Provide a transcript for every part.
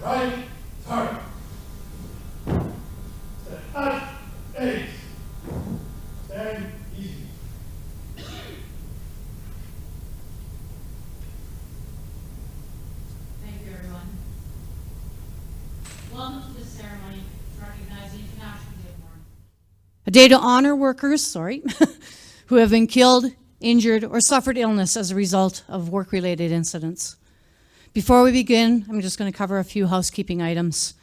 Right, turn. Stand up, eight. Stand easy. Thank you, everyone. Welcome to this ceremony to recognize the International Day of Mourning. A day to honor workers, who have been killed, injured, or suffered illness as a result of work-related incidents. Before we begin, I'm just going to cover a few housekeeping items.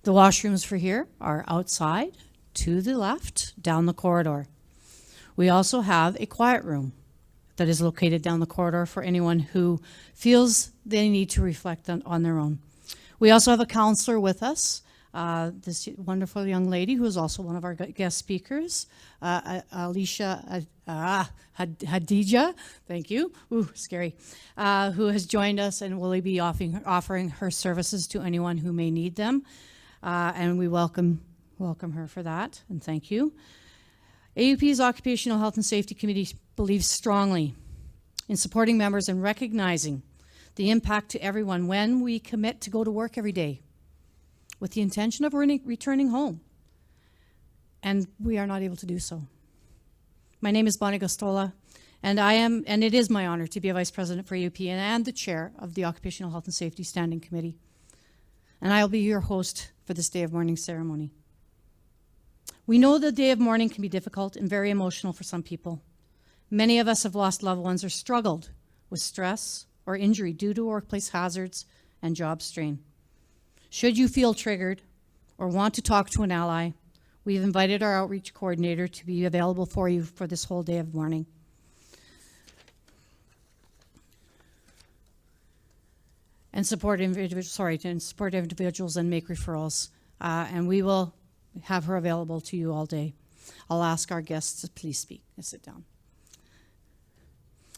The washrooms for here are outside, to the left, down the corridor. We also have a quiet room that is located down the corridor for anyone who feels they need to reflect on their own. We also have a counselor with us, this wonderful young lady who is also one of our guest speakers, Alicia Hadija, thank you, ooh, scary, who has joined us and will be offering her services to anyone who may need them. And we welcome her for that, and thank you. AUPE's Occupational Health and Safety Committee believes strongly in supporting members and recognizing the impact to everyone when we commit to go to work every day with the intention of returning home, and we are not able to do so. My name is Bonnie Gostola, and it is my honor to be a Vice President for AUPE and the Chair of the Occupational Health and Safety Standing Committee. And I'll be your host for this Day of Mourning ceremony. We know the Day of Mourning can be difficult and very emotional for some people. Many of us have lost loved ones or struggled with stress or injury due to workplace hazards and job strain. Should you feel triggered or want to talk to an ally, we've invited our outreach coordinator to be available for you for this whole day of mourning. And support individuals and make referrals. And we will have her available to you all day. I'll ask our guests to please speak and sit down.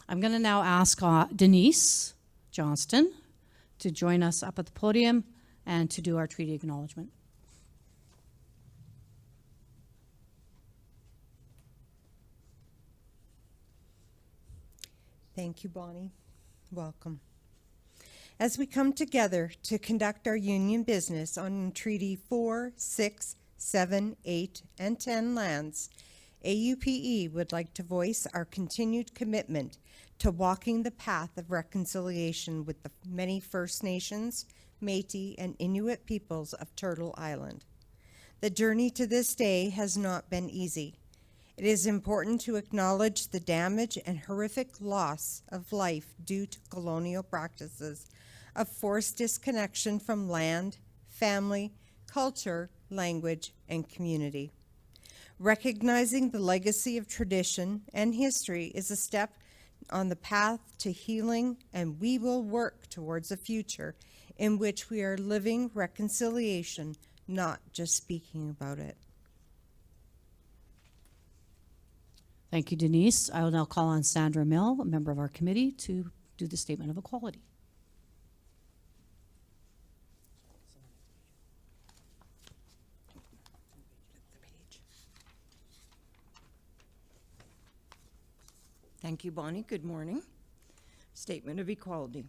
I'm going to now ask Denise Johnston to join us up at the podium and to do our treaty acknowledgement. Thank you, Bonnie. Welcome. As we come together to conduct our union business on Treaty 4, 6, 7, 8, and 10 lands, AUPE would like to voice our continued commitment to walking the path of reconciliation with the many First Nations, Métis, and Inuit peoples of Turtle Island. The journey to this day has not been easy. It is important to acknowledge the damage and horrific loss of life due to colonial practices of forced disconnection from land, family, culture, language, and community. Recognizing the legacy of tradition and history is a step on the path to healing, and we will work towards a future in which we are living reconciliation, not just speaking about it. Thank you, Denise. I will now call on Sandra Mill, a member of our committee, to do the Statement of Equality. Thank you, Bonnie. Good morning. Statement of Equality.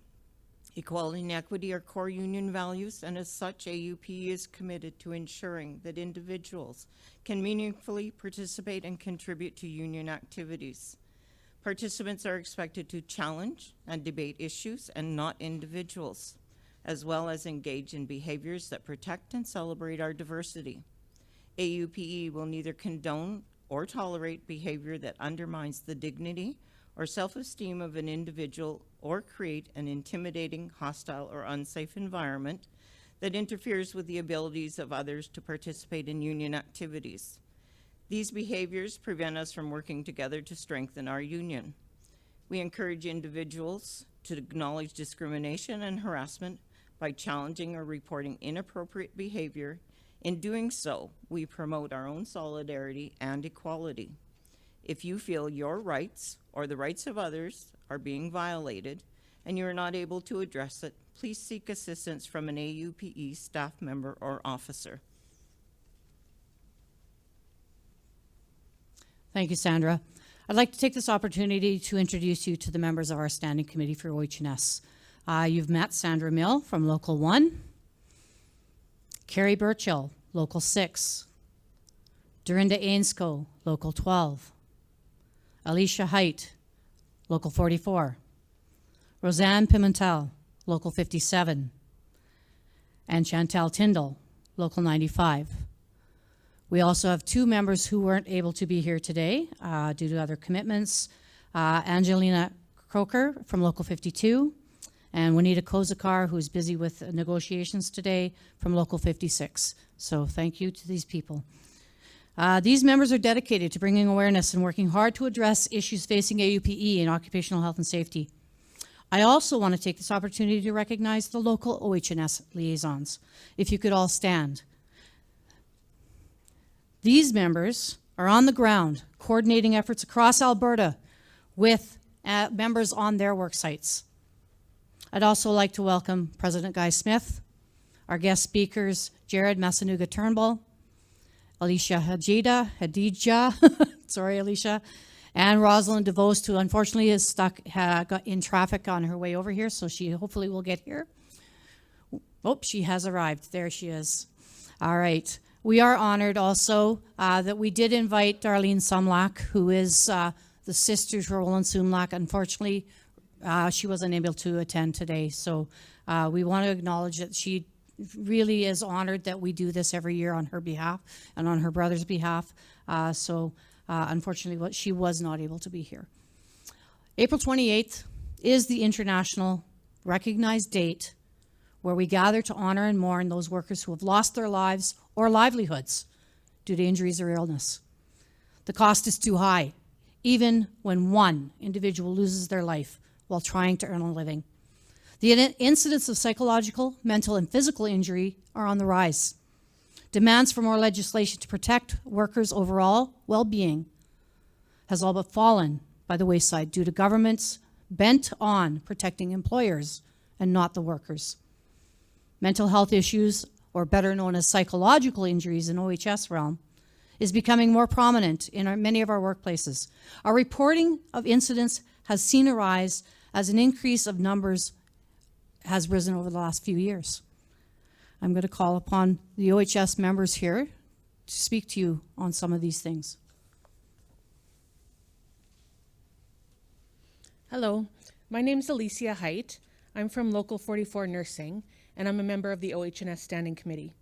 Equality and equity are core union values, and as such, AUPE is committed to ensuring that individuals can meaningfully participate and contribute to union activities. Participants are expected to challenge and debate issues and not individuals, as well as engage in behaviors that protect and celebrate our diversity. AUPE will neither condone or tolerate behavior that undermines the dignity or self-esteem of an individual or create an intimidating, hostile, or unsafe environment that interferes with the abilities of others to participate in union activities. These behaviors prevent us from working together to strengthen our union. We encourage individuals to acknowledge discrimination and harassment by challenging or reporting inappropriate behavior. In doing so, we promote our own solidarity and equality. If you feel your rights or the rights of others are being violated and you are not able to address it, please seek assistance from an AUPE staff member or officer. Thank you, Sandra. I'd like to take this opportunity to introduce you to the members of our Standing Committee for OH&S. You've met Sandra Mill from Local 1, Carrie Burchill, Local 6. Dorinda Ainscoe, Local 12. Alicia Height, Local 44. Roseanne Pimentel, Local 57. And Chantal Tyndall, Local 95. We also have 2 members who weren't able to be here today due to other commitments. Angelina Croker from Local 52, and Juanita Kozakar, who's busy with negotiations today, from Local 56. So thank you to these people. These members are dedicated to bringing awareness and working hard to address issues facing AUPE and occupational health and safety. I also want to take this opportunity to recognize the local OH&S liaisons. If you could all stand. These members are on the ground coordinating efforts across Alberta with members on their work sites. I'd also like to welcome President Guy Smith, our guest speakers, Jared Massanuga Turnbull, Alicia Hadija, sorry Alicia, and Rosalind DeVos, who unfortunately is got in traffic on her way over here, so she hopefully will get here. Oh, she has arrived. There she is. All right. We are honored also that we did invite Darlene Sumlak, who is the sister to Roland Sumlak. Unfortunately, she wasn't able to attend today, so we want to acknowledge that she really is honored that we do this every year on her behalf and on her brother's behalf. Unfortunately, she was not able to be here. April 28th is the international recognized date where we gather to honor and mourn those workers who have lost their lives or livelihoods due to injuries or illness. The cost is too high, even when one individual loses their life while trying to earn a living. The incidents of psychological, mental, and physical injury are on the rise. Demands for more legislation to protect workers' overall well-being has all but fallen by the wayside due to governments bent on protecting employers and not the workers. Mental health issues, or better known as psychological injuries in OHS realm, is becoming more prominent in many of our workplaces. Our reporting of incidents has seen a rise as an increase of numbers has risen over the last few years. I'm going to call upon the OHS members here to speak to you on some of these things. Hello, my name is Alicia Height. I'm from Local 44 Nursing, and I'm a member of the OH&S Standing Committee.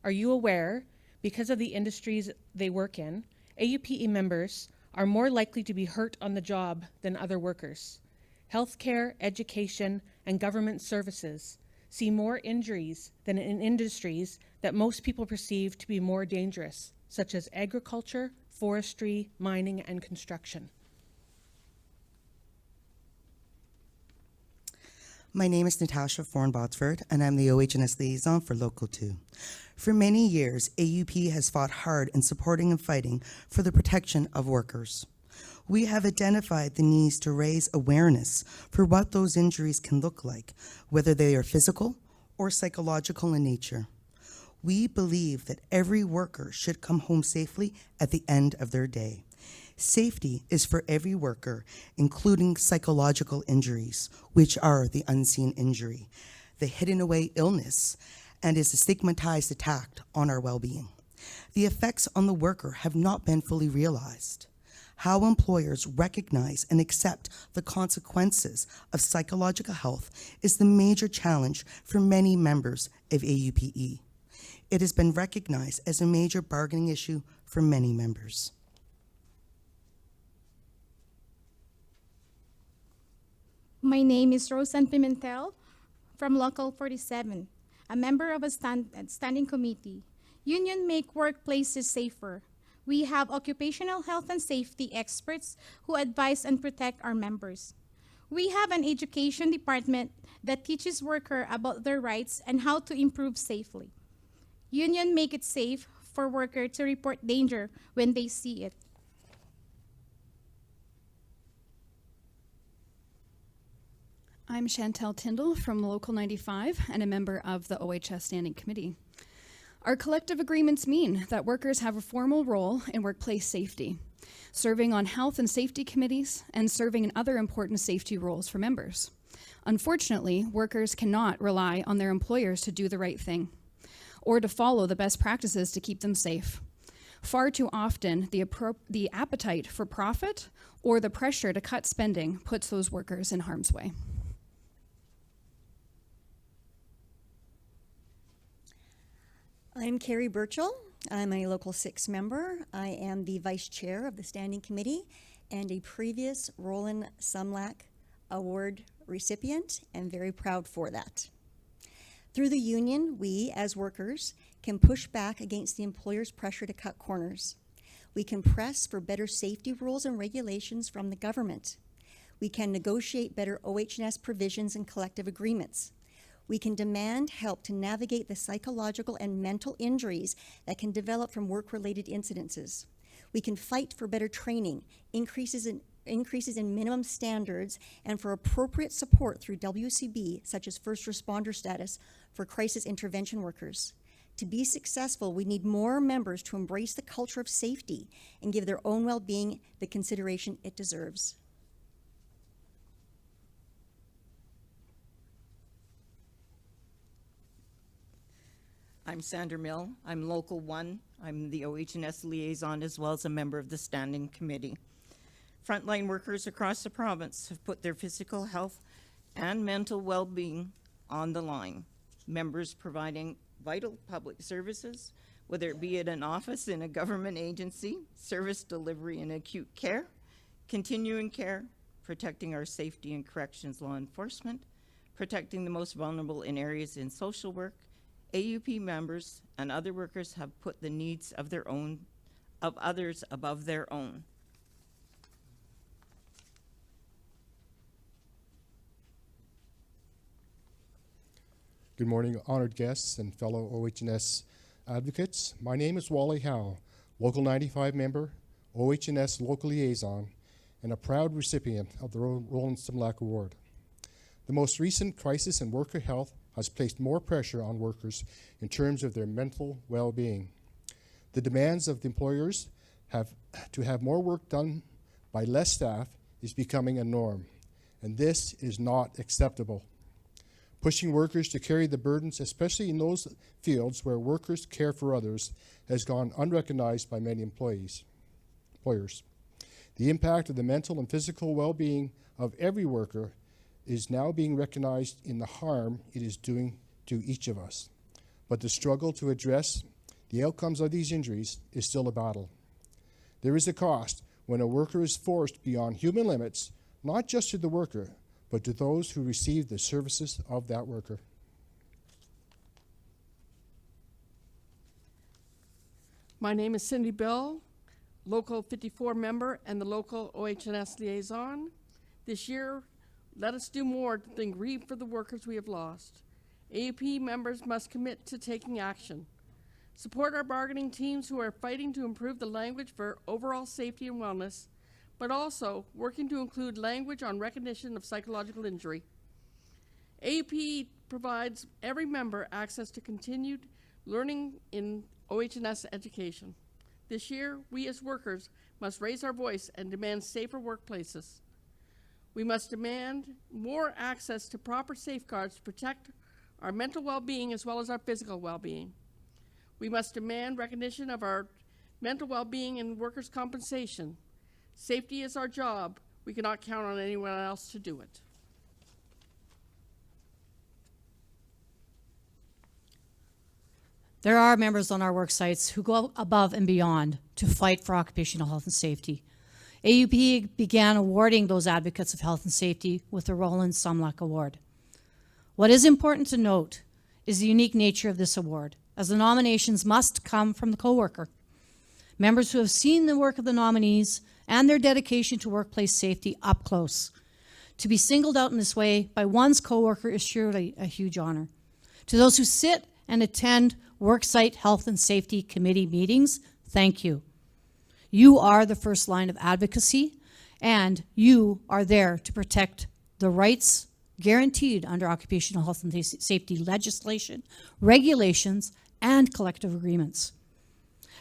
Are you aware, because of the industries they work in, AUPE members are more likely to be hurt on the job than other workers? Healthcare, education, and government services see more injuries than in industries that most people perceive to be more dangerous, such as agriculture, forestry, mining, and construction. My name is Natasha Forn-Botsford, and I'm the OH&S Liaison for Local 2. For many years, AUP has fought hard in supporting and fighting for the protection of workers. We have identified the needs to raise awareness for what those injuries can look like, whether they are physical or psychological in nature. We believe that every worker should come home safely at the end of their day. Safety is for every worker, including psychological injuries, which are the unseen injury, the hidden away illness, and is a stigmatized attack on our well-being. The effects on the worker have not been fully realized. How employers recognize and accept the consequences of psychological health is the major challenge for many members of AUPE. It has been recognized as a major bargaining issue for many members. My name is Roseanne Pimentel from Local 47, a member of a standing committee. Union make workplaces safer. We have occupational health and safety experts who advise and protect our members. We have an education department that teaches workers about their rights and how to improve safely. Union make it safe for workers to report danger when they see it. I'm Chantal Tyndall from Local 95 and a member of the OHS Standing Committee. Our collective agreements mean that workers have a formal role in workplace safety, serving on health and safety committees and serving in other important safety roles for members. Unfortunately, workers cannot rely on their employers to do the right thing. or to follow the best practices to keep them safe. Far too often, the appetite for profit or the pressure to cut spending puts those workers in harm's way. I'm Carrie Burchell. I'm a Local 6 member. I am the Vice Chair of the Standing Committee and a previous Roland Sumlack Award recipient, and very proud for that. Through the union, we, as workers, can push back against the employer's pressure to cut corners. We can press for better safety rules and regulations from the government. We can negotiate better OH&S provisions and collective agreements. We can demand help to navigate the psychological and mental injuries that can develop from work-related incidences. We can fight for better training, increases in minimum standards, and for appropriate support through WCB, such as first responder status for crisis intervention workers. To be successful, we need more members to embrace the culture of safety and give their own well-being the consideration it deserves. I'm Sandra Mill. I'm Local 1. I'm the OH&S liaison as well as a member of the Standing Committee. Frontline workers across the province have put their physical health and mental well-being on the line. Members providing vital public services, whether it be at an office in a government agency, service delivery in acute care, continuing care, protecting our safety and corrections law enforcement, protecting the most vulnerable in areas in social work. AUPE members and other workers have put the needs of others above their own. Good morning, honored guests and fellow OH&S advocates. My name is Wally Howe, Local 95 member, OH&S local liaison, and a proud recipient of the Roland Sumlack Award. The most recent crisis in worker health has placed more pressure on workers in terms of their mental well-being. The demands of the employers to have more work done by less staff is becoming a norm, and this is not acceptable. Pushing workers to carry the burdens, especially in those fields where workers care for others, has gone unrecognized by many employers. The impact of the mental and physical well-being of every worker is now being recognized in the harm it is doing to each of us. But the struggle to address the outcomes of these injuries is still a battle. There is a cost when a worker is forced beyond human limits, not just to the worker, but to those who receive the services of that worker. My name is Cindy Bill, Local 54 member and the local OH&S liaison. This year, let us do more than grieve for the workers we have lost. AUPE members must commit to taking action. Support our bargaining teams who are fighting to improve the language for overall safety and wellness, but also working to include language on recognition of psychological injury. AUPE provides every member access to continued learning in OH&S education. This year, we as workers must raise our voice and demand safer workplaces. We must demand more access to proper safeguards to protect our mental well-being as well as our physical well-being. We must demand recognition of our mental well-being and workers' compensation. Safety is our job. We cannot count on anyone else to do it. There are members on our work sites who go above and beyond to fight for occupational health and safety. AUPE began awarding those advocates of health and safety with the Roland Sumlack Award. What is important to note is the unique nature of this award, as the nominations must come from the coworker. Members who have seen the work of the nominees and their dedication to workplace safety up close. To be singled out in this way by one's coworker is surely a huge honor. To those who sit and attend worksite health and safety committee meetings, thank you. You are the first line of advocacy, and you are there to protect the rights guaranteed under occupational health and safety legislation, regulations, and collective agreements.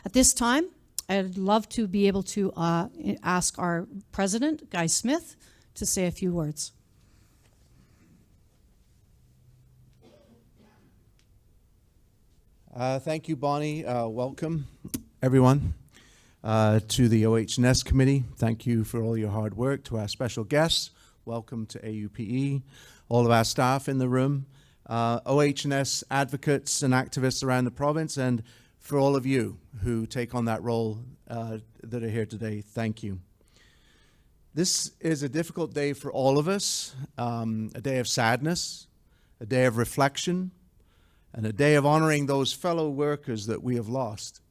At this time, I'd love to be able to ask our president, Guy Smith, to say a few words. Thank you, Bonnie. Welcome, everyone, to the OH&S Committee. Thank you for all your hard work. To our special guests, welcome to AUPE, all of our staff in the room, OH&S advocates and activists around the province, and for all of you who take on that role that are here today, thank you. This is a difficult day for all of us, a day of sadness, a day of reflection, and a day of honoring those fellow workers that we have lost.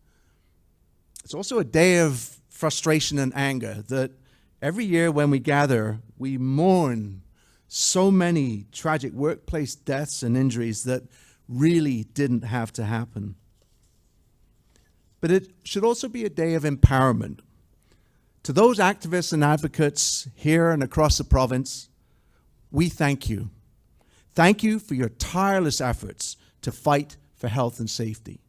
It's also a day of frustration and anger that every year when we gather, we mourn so many tragic workplace deaths and injuries that really didn't have to happen. But it should also be a day of empowerment. To those activists and advocates here and across the province, we thank you. Thank you for your tireless efforts to fight for health and safety.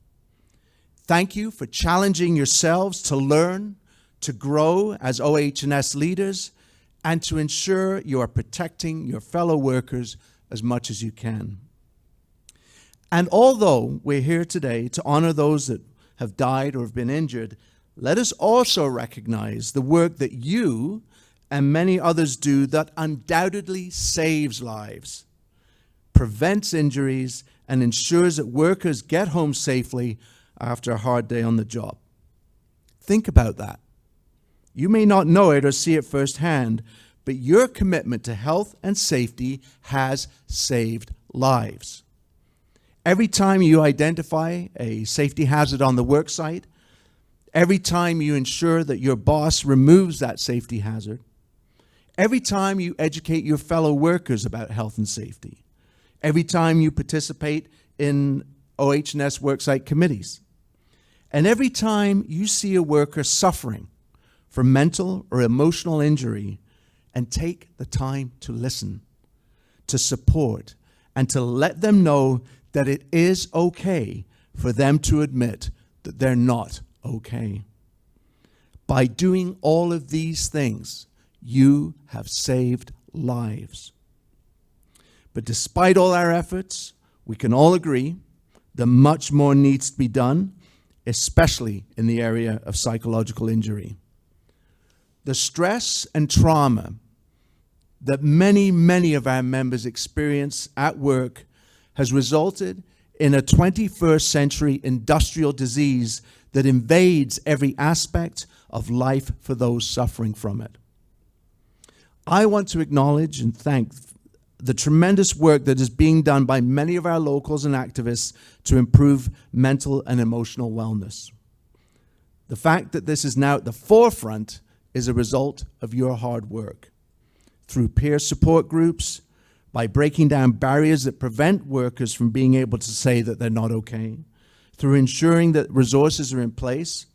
Thank you for challenging yourselves to learn, to grow as OH&S leaders, and to ensure you are protecting your fellow workers as much as you can. And although we're here today to honor those that have died or have been injured, let us also recognize the work that you and many others do that undoubtedly saves lives, prevents injuries, and ensures that workers get home safely after a hard day on the job. Think about that. You may not know it or see it firsthand, but your commitment to health and safety has saved lives. Every time you identify a safety hazard on the work site, every time you ensure that your boss removes that safety hazard, every time you educate your fellow workers about health and safety, every time you participate in OH&S worksite committees, and every time you see a worker suffering from mental or emotional injury and take the time to listen, to support, and to let them know that it is okay for them to admit that they're not okay. By doing all of these things, you have saved lives. But despite all our efforts, we can all agree that much more needs to be done, especially in the area of psychological injury. The stress and trauma that many of our members experience at work has resulted in a 21st century industrial disease that invades every aspect of life for those suffering from it. I want to acknowledge and thank the tremendous work that is being done by many of our locals and activists to improve mental and emotional wellness. The fact that this is now at the forefront is a result of your hard work. Through peer support groups, by breaking down barriers that prevent workers from being able to say that they're not okay, through ensuring that resources are in place,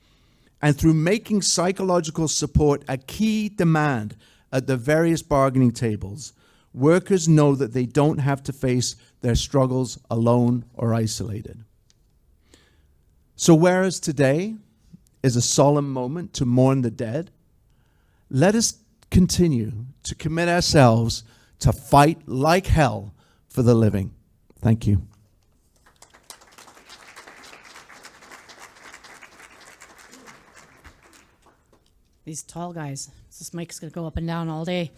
and through making psychological support a key demand at the various bargaining tables, workers know that they don't have to face their struggles alone or isolated. So whereas today is a solemn moment to mourn the dead, let us continue to commit ourselves to fight like hell for the living. Thank you. These tall guys. This mic's going to go up and down all day.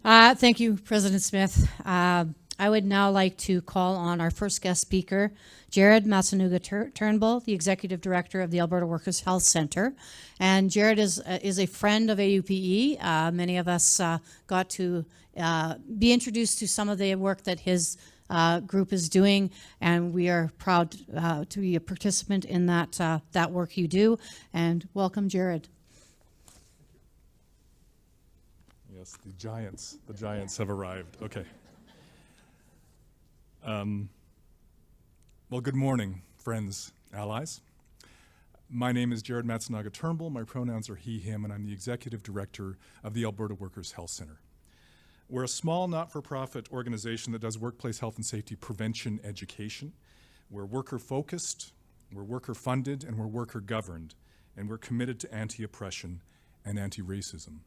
Thank you, President Smith. I would now like to call on our first guest speaker, Jared Matsunuga-Turnbull, the Executive Director of the Alberta Workers' Health Centre. And Jared is a friend of AUPE. Many of us got to be introduced to some of the work that his group is doing, and we are proud to be a participant in that work you do. And welcome, Jared. Yes, the giants have arrived. Okay. Well, good morning, friends, allies. My name is Jared Matsunaga-Turnbull. My pronouns are he, him, and I'm the Executive Director of the Alberta Workers' Health Centre. We're a small, not-for-profit organization that does workplace health and safety prevention education. We're worker-focused, we're worker-funded, and we're worker-governed, and we're committed to anti-oppression and anti-racism.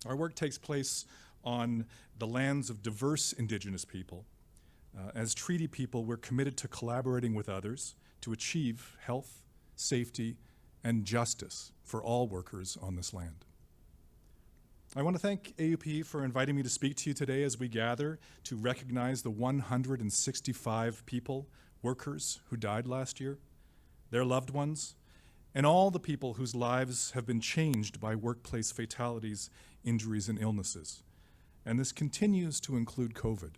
Our work takes place on the lands of diverse Indigenous people, As treaty people, we're committed to collaborating with others to achieve health, safety, and justice for all workers on this land. I want to thank AUPE for inviting me to speak to you today as we gather to recognize the 165 people, workers, who died last year, their loved ones, and all the people whose lives have been changed by workplace fatalities, injuries, and illnesses. And this continues to include COVID.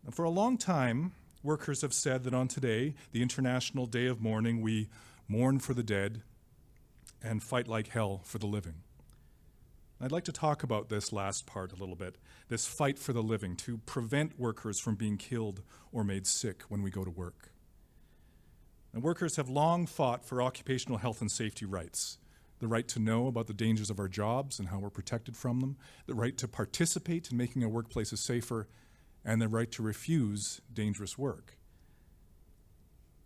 Now, for a long time, workers have said that on today, the International Day of Mourning, we mourn for the dead and fight like hell for the living. I'd like to talk about this last part a little bit, this fight for the living, to prevent workers from being killed or made sick when we go to work. And workers have long fought for occupational health and safety rights, the right to know about the dangers of our jobs and how we're protected from them, the right to participate in making our workplaces safer, and the right to refuse dangerous work.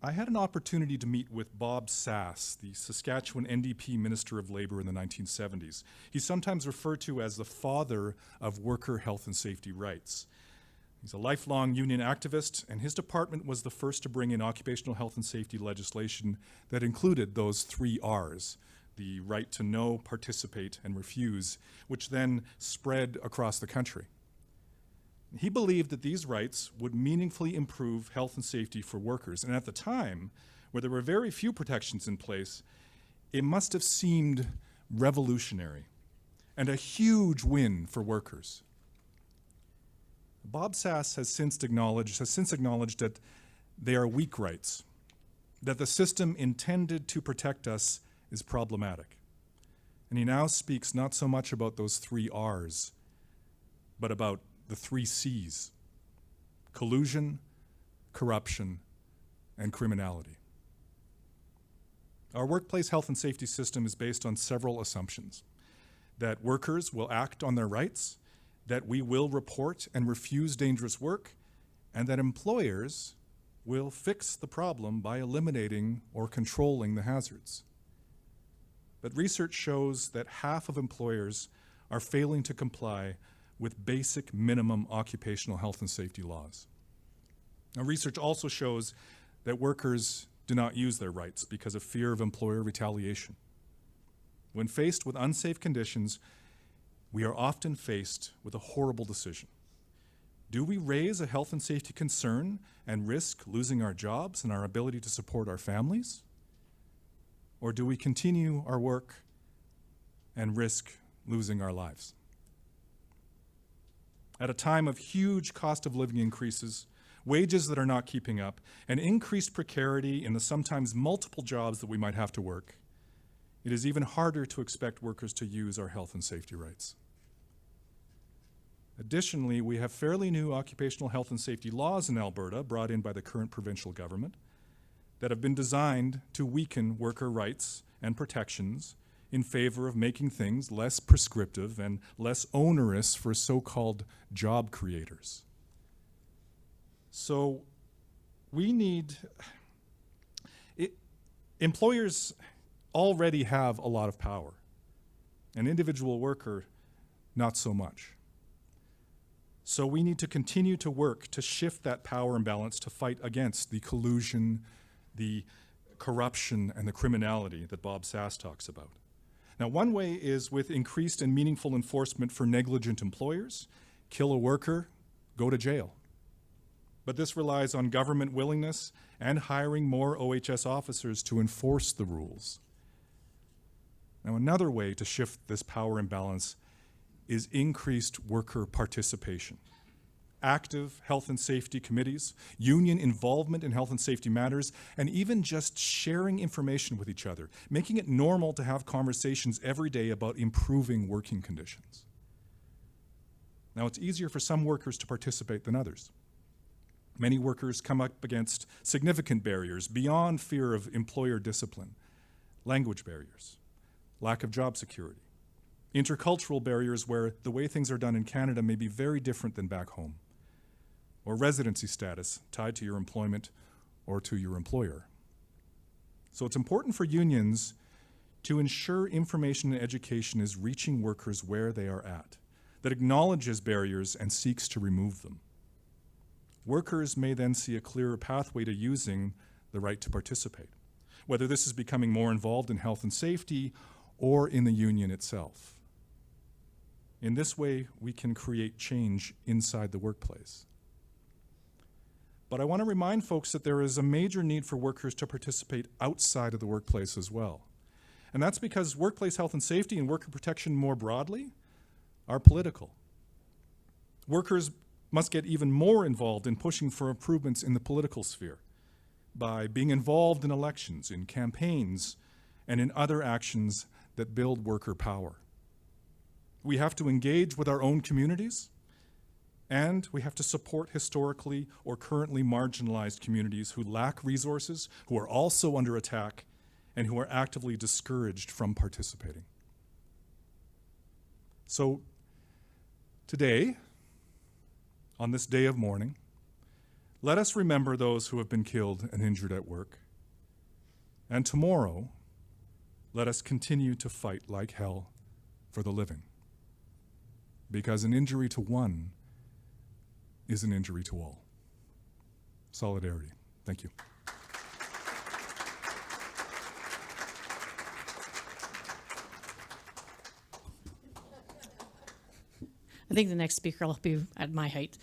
I had an opportunity to meet with Bob Sass, the Saskatchewan NDP Minister of Labour in the 1970s. He's sometimes referred to as the father of worker health and safety rights. He's a lifelong union activist, and his department was the first to bring in occupational health and safety legislation that included those 3 R's, the right to know, participate, and refuse, which then spread across the country. He believed that these rights would meaningfully improve health and safety for workers. And at the time, where there were very few protections in place, it must have seemed revolutionary and a huge win for workers. Bob Sass has since acknowledged that they are weak rights, that the system intended to protect us is problematic. And he now speaks not so much about those 3 R's, but about the 3 C's: collusion, corruption, and criminality. Our workplace health and safety system is based on several assumptions: that workers will act on their rights, that we will report and refuse dangerous work, and that employers will fix the problem by eliminating or controlling the hazards. But research shows that half of employers are failing to comply with basic minimum occupational health and safety laws. Now, research also shows that workers do not use their rights because of fear of employer retaliation. When faced with unsafe conditions, we are often faced with a horrible decision. Do we raise a health and safety concern and risk losing our jobs and our ability to support our families? Or do we continue our work and risk losing our lives? At a time of huge cost of living increases, wages that are not keeping up, and increased precarity in the sometimes multiple jobs that we might have to work, it is even harder to expect workers to use our health and safety rights. Additionally, we have fairly new occupational health and safety laws in Alberta, brought in by the current provincial government, that have been designed to weaken worker rights and protections in favor of making things less prescriptive and less onerous for so-called job creators. So employers already have a lot of power. An individual worker, not so much. So we need to continue to work to shift that power imbalance to fight against the collusion, the corruption, and the criminality that Bob Sass talks about. Now, one way is with increased and meaningful enforcement for negligent employers. Kill a worker, go to jail. But this relies on government willingness and hiring more OHS officers to enforce the rules. Now, another way to shift this power imbalance is increased worker participation. Active health and safety committees, union involvement in health and safety matters, and even just sharing information with each other, making it normal to have conversations every day about improving working conditions. Now, it's easier for some workers to participate than others. Many workers come up against significant barriers beyond fear of employer discipline: language barriers, lack of job security, intercultural barriers where the way things are done in Canada may be very different than back home, or residency status tied to your employment or to your employer. So it's important for unions to ensure information and education is reaching workers where they are at, that acknowledges barriers and seeks to remove them. workers may then see a clearer pathway to using the right to participate, whether this is becoming more involved in health and safety or in the union itself. In this way, we can create change inside the workplace. But I want to remind folks that there is a major need for workers to participate outside of the workplace as well. And that's because workplace health and safety and worker protection more broadly are political. Workers must get even more involved in pushing for improvements in the political sphere by being involved in elections, in campaigns, and in other actions that build worker power. We have to engage with our own communities, and we have to support historically or currently marginalized communities who lack resources, who are also under attack, and who are actively discouraged from participating. So today, on this day of mourning, let us remember those who have been killed and injured at work. And tomorrow, let us continue to fight like hell for the living. Because an injury to one is an injury to all. Solidarity. Thank you. I think the next speaker will be at my height.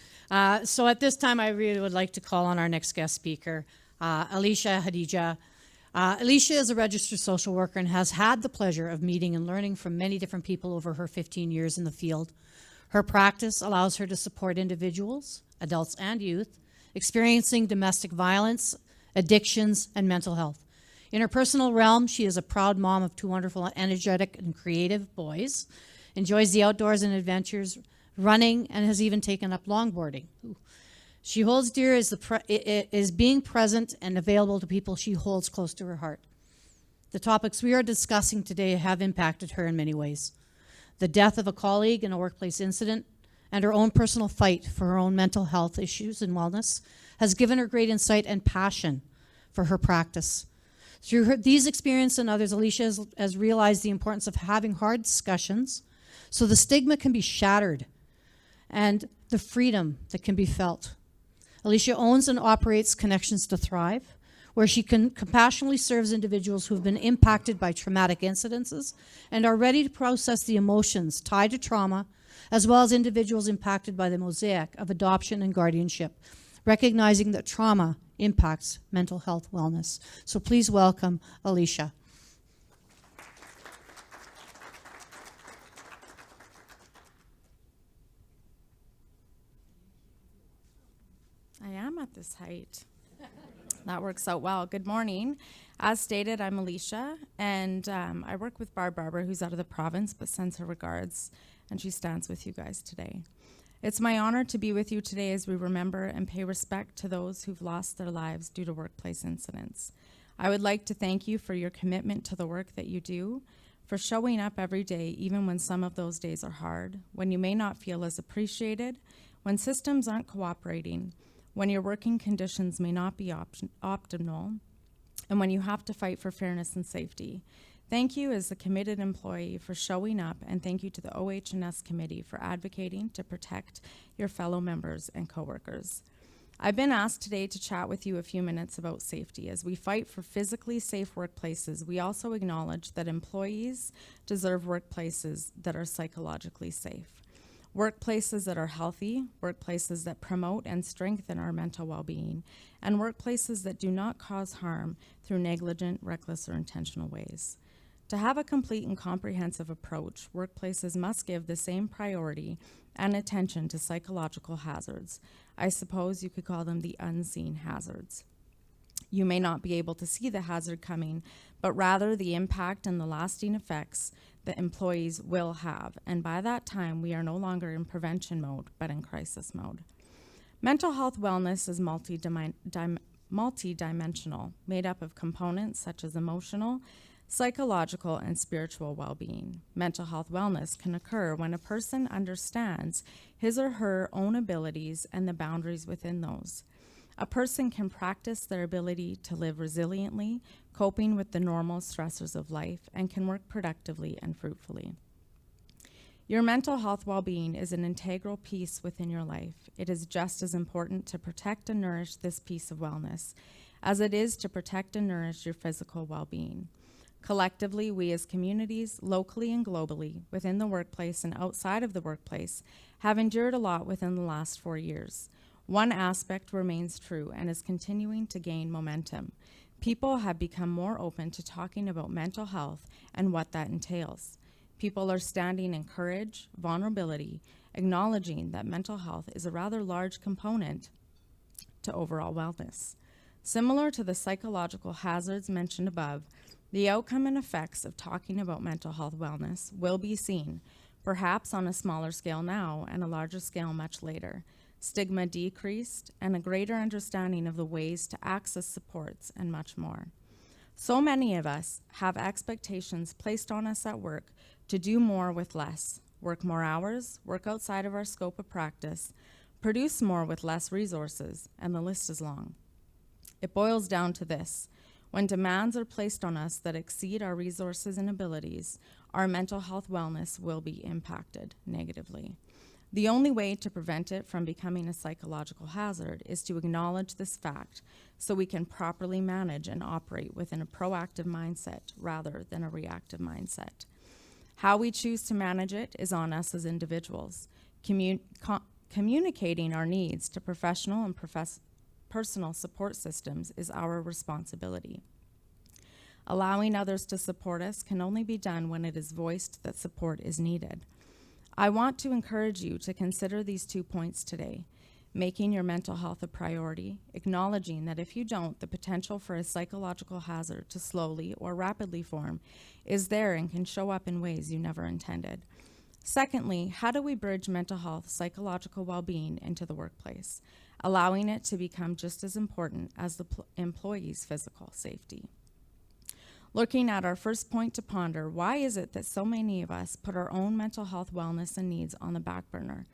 So at this time, I really would like to call on our next guest speaker, Alicia Hadija. Alicia is a registered social worker and has had the pleasure of meeting and learning from many different people over her 15 years in the field. Her practice allows her to support individuals, adults and youth, experiencing domestic violence, addictions, and mental health. In her personal realm, she is a proud mom of two wonderful, energetic, and creative boys, enjoys the outdoors and adventures, running, and has even taken up longboarding. Ooh. She holds dear is being present and available to people she holds close to her heart. The topics we are discussing today have impacted her in many ways. The death of a colleague in a workplace incident and her own personal fight for her own mental health issues and wellness has given her great insight and passion for her practice. Through these experiences and others, Alicia has realized the importance of having hard discussions so the stigma can be shattered and the freedom that can be felt. Alicia owns and operates Connections to Thrive, where she compassionately serves individuals who have been impacted by traumatic incidences and are ready to process the emotions tied to trauma, as well as individuals impacted by the mosaic of adoption and guardianship, recognizing that trauma impacts mental health wellness. So please welcome Alicia. I am at this height. That works out well. Good morning. As stated, I'm Alicia, and I work with Barb Barber, who's out of the province, but sends her regards, and she stands with you guys today. It's my honor to be with you today as we remember and pay respect to those who've lost their lives due to workplace incidents. I would like to thank you for your commitment to the work that you do, for showing up every day, even when some of those days are hard, when you may not feel as appreciated, when systems aren't cooperating, when your working conditions may not be optimal, and when you have to fight for fairness and safety. Thank you as a committed employee for showing up, and thank you to the OH&S committee for advocating to protect your fellow members and coworkers. I've been asked today to chat with you a few minutes about safety. As we fight for physically safe workplaces, we also acknowledge that employees deserve workplaces that are psychologically safe. Workplaces that are healthy, workplaces that promote and strengthen our mental well-being, and workplaces that do not cause harm through negligent, reckless, or intentional ways. To have a complete and comprehensive approach, workplaces must give the same priority and attention to psychological hazards. I suppose you could call them the unseen hazards. You may not be able to see the hazard coming, but rather the impact and the lasting effects that employees will have. And by that time, we are no longer in prevention mode, but in crisis mode. Mental health wellness is multi-dimensional, made up of components such as emotional, psychological, and spiritual well-being. Mental health wellness can occur when a person understands his or her own abilities and the boundaries within those. A person can practice their ability to live resiliently, coping with the normal stressors of life, and can work productively and fruitfully. Your mental health well-being is an integral piece within your life. It is just as important to protect and nourish this piece of wellness as it is to protect and nourish your physical well-being. Collectively, we as communities, locally and globally, within the workplace and outside of the workplace, have endured a lot within the last 4 years. One aspect remains true and is continuing to gain momentum. People have become more open to talking about mental health and what that entails. People are standing in courage, vulnerability, acknowledging that mental health is a rather large component to overall wellness. Similar to the psychological hazards mentioned above, the outcome and effects of talking about mental health wellness will be seen, perhaps on a smaller scale now and a larger scale much later. Stigma decreased and a greater understanding of the ways to access supports and much more. So many of us have expectations placed on us at work to do more with less, work more hours, work outside of our scope of practice, produce more with less resources, and the list is long. It boils down to this: when demands are placed on us that exceed our resources and abilities, our mental health wellness will be impacted negatively. The only way to prevent it from becoming a psychological hazard is to acknowledge this fact so we can properly manage and operate within a proactive mindset rather than a reactive mindset. How we choose to manage it is on us as individuals. Communicating our needs to professional and personal support systems is our responsibility. Allowing others to support us can only be done when it is voiced that support is needed. I want to encourage you to consider these 2 points today: making your mental health a priority, acknowledging that if you don't, the potential for a psychological hazard to slowly or rapidly form is there and can show up in ways you never intended. Secondly, how do we bridge mental health, psychological well-being into the workplace, allowing it to become just as important as the employee's physical safety? Looking at our first point to ponder, why is it that so many of us put our own mental health wellness and needs on the back burner?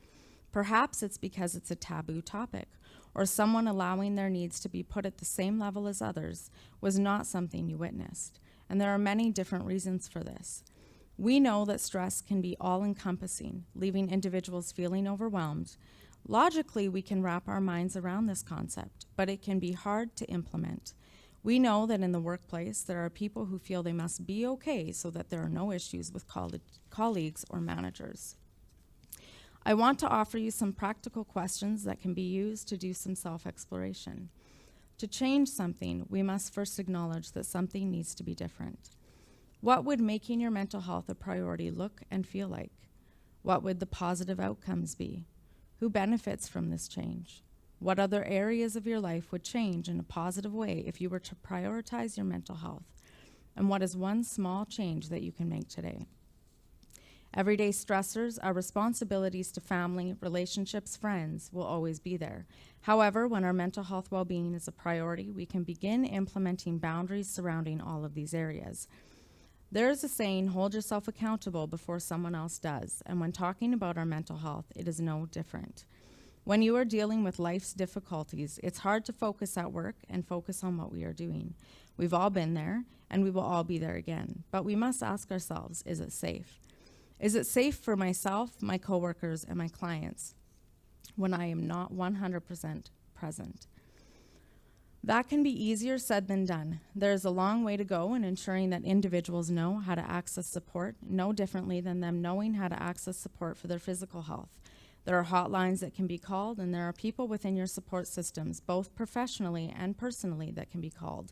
Perhaps it's because it's a taboo topic, or someone allowing their needs to be put at the same level as others was not something you witnessed. And there are many different reasons for this. We know that stress can be all-encompassing, leaving individuals feeling overwhelmed. Logically, we can wrap our minds around this concept, but it can be hard to implement. We know that in the workplace, there are people who feel they must be okay so that there are no issues with colleagues or managers. I want to offer you some practical questions that can be used to do some self-exploration. To change something, we must first acknowledge that something needs to be different. What would making your mental health a priority look and feel like? What would the positive outcomes be? Who benefits from this change? What other areas of your life would change in a positive way if you were to prioritize your mental health? And what is one small change that you can make today? Everyday stressors, our responsibilities to family, relationships, friends will always be there. However, when our mental health well-being is a priority, we can begin implementing boundaries surrounding all of these areas. There is a saying, hold yourself accountable before someone else does, and when talking about our mental health, it is no different. When you are dealing with life's difficulties, it's hard to focus at work and focus on what we are doing. We've all been there, and we will all be there again. But we must ask ourselves, is it safe? Is it safe for myself, my coworkers, and my clients when I am not 100% present? That can be easier said than done. There is a long way to go in ensuring that individuals know how to access support, no differently than them knowing how to access support for their physical health. There are hotlines that can be called, and there are people within your support systems, both professionally and personally, that can be called.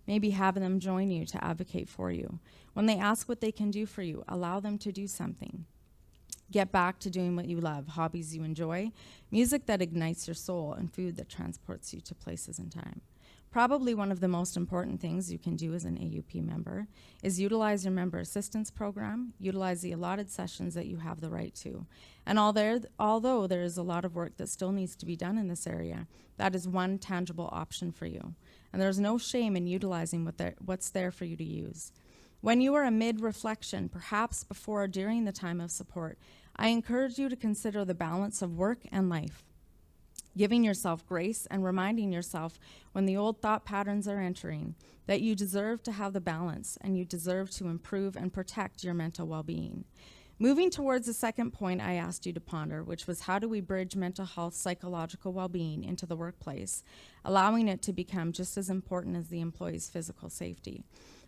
Maybe have them join you to advocate for you. When they ask what they can do for you, allow them to do something. Get back to doing what you love, hobbies you enjoy, music that ignites your soul, and food that transports you to places and time. Probably one of the most important things you can do as an AUPE member is utilize your member assistance program, utilize the allotted sessions that you have the right to. And although there is a lot of work that still needs to be done in this area, that is one tangible option for you. And there's no shame in utilizing what's there for you to use. When you are amid reflection, perhaps before or during the time of support, I encourage you to consider the balance of work and life, giving yourself grace and reminding yourself when the old thought patterns are entering that you deserve to have the balance and you deserve to improve and protect your mental well-being. Moving towards the second point I asked you to ponder, which was how do we bridge mental health, psychological well-being into the workplace, allowing it to become just as important as the employee's physical safety.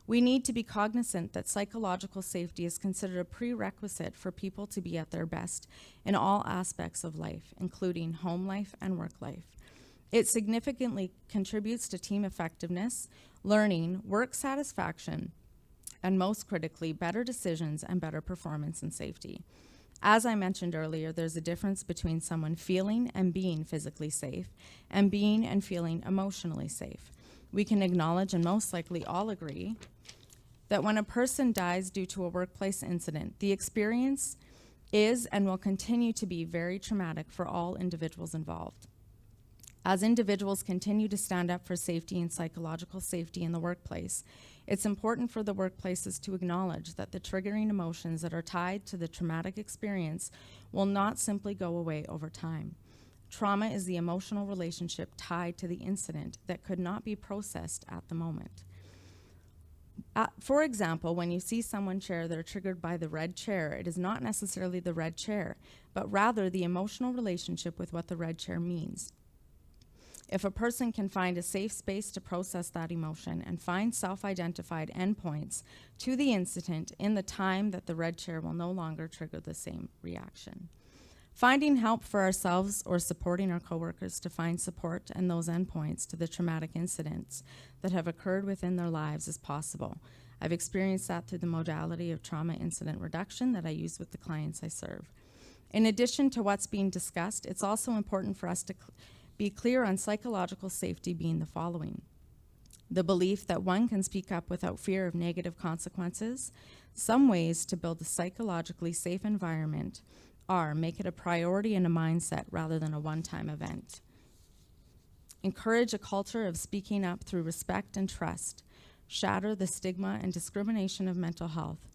We need to be cognizant that psychological safety is considered a prerequisite for people to be at their best in all aspects of life, including home life and work life. It significantly contributes to team effectiveness, learning, work satisfaction, and most critically, better decisions and better performance and safety. As I mentioned earlier, there's a difference between someone feeling and being physically safe and being and feeling emotionally safe. We can acknowledge and most likely all agree that when a person dies due to a workplace incident, the experience is and will continue to be very traumatic for all individuals involved. As individuals continue to stand up for safety and psychological safety in the workplace, it's important for the workplaces to acknowledge that the triggering emotions that are tied to the traumatic experience will not simply go away over time. Trauma is the emotional relationship tied to the incident that could not be processed at the moment. For example, when you see someone share they're triggered by the red chair, it is not necessarily the red chair, but rather the emotional relationship with what the red chair means. If a person can find a safe space to process that emotion and find self-identified endpoints to the incident in the time that the red chair will no longer trigger the same reaction. Finding help for ourselves or supporting our coworkers to find support and those endpoints to the traumatic incidents that have occurred within their lives is possible. I've experienced that through the modality of trauma incident reduction that I use with the clients I serve. In addition to what's being discussed, it's also important for us to be clear on psychological safety being the following: the belief that one can speak up without fear of negative consequences. Some ways to build a psychologically safe environment are make it a priority and a mindset rather than a one-time event. Encourage a culture of speaking up through respect and trust. Shatter the stigma and discrimination of mental health.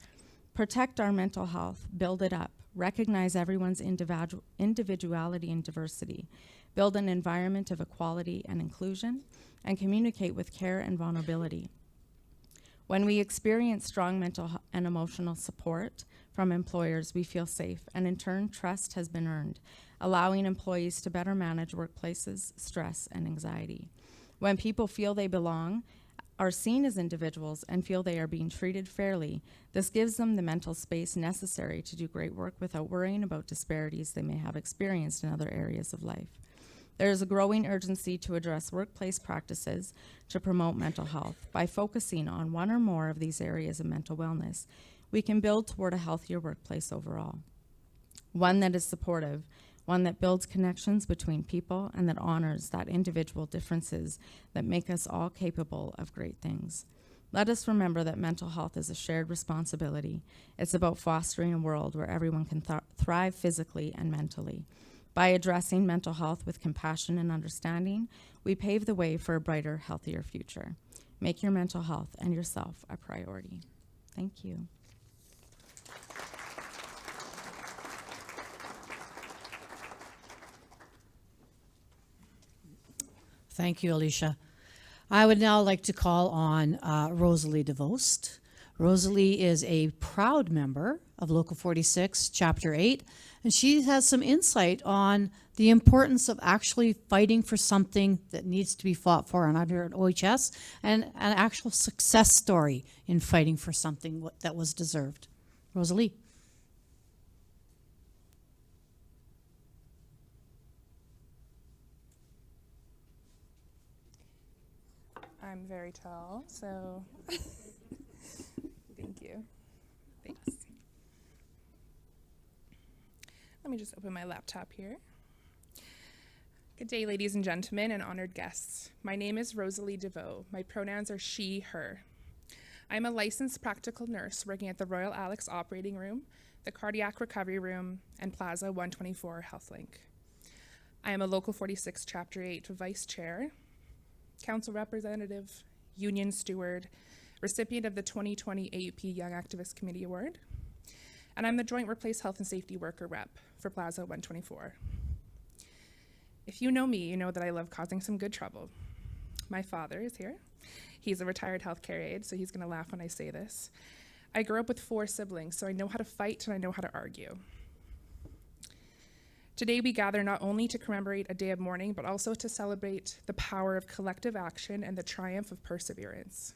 Protect our mental health, build it up. Recognize everyone's individuality and diversity. Build an environment of equality and inclusion, and communicate with care and vulnerability. When we experience strong mental and emotional support from employers, we feel safe, and in turn, trust has been earned, allowing employees to better manage workplaces, stress, and anxiety. When people feel they belong, are seen as individuals, and feel they are being treated fairly, this gives them the mental space necessary to do great work without worrying about disparities they may have experienced in other areas of life. There is a growing urgency to address workplace practices to promote mental health. By focusing on one or more of these areas of mental wellness, we can build toward a healthier workplace overall. One that is supportive, one that builds connections between people, and that honors that individual differences that make us all capable of great things. Let us remember that mental health is a shared responsibility. It's about fostering a world where everyone can thrive physically and mentally. By addressing mental health with compassion and understanding, we pave the way for a brighter, healthier future. Make your mental health and yourself a priority. Thank you. Thank you, Alicia. I would now like to call on Rosalie DeVost. Rosalie is a proud member of Local 46, Chapter 8, and she has some insight on the importance of actually fighting for something that needs to be fought for under an OHS, and an actual success story in fighting for something that was deserved. Rosalie. I'm very tall, so thank you. Thanks. Let me just open my laptop here. Good day, ladies and gentlemen, and honored guests. My name is Rosalie DeVoe. My pronouns are she, her. I'm a licensed practical nurse working at the Royal Alex Operating Room, the Cardiac Recovery Room, and Plaza 124 HealthLink. I am a Local 46 Chapter 8 Vice Chair, Council Representative, Union Steward, recipient of the 2020 AUPE Young Activist Committee Award, and I'm the Joint Workplace Health and Safety Worker Rep for Plaza 124. If you know me, you know that I love causing some good trouble. My father is here. He's a retired healthcare aide, so he's gonna laugh when I say this. I grew up with 4 siblings, so I know how to fight and I know how to argue. Today we gather not only to commemorate a day of mourning, but also to celebrate the power of collective action and the triumph of perseverance.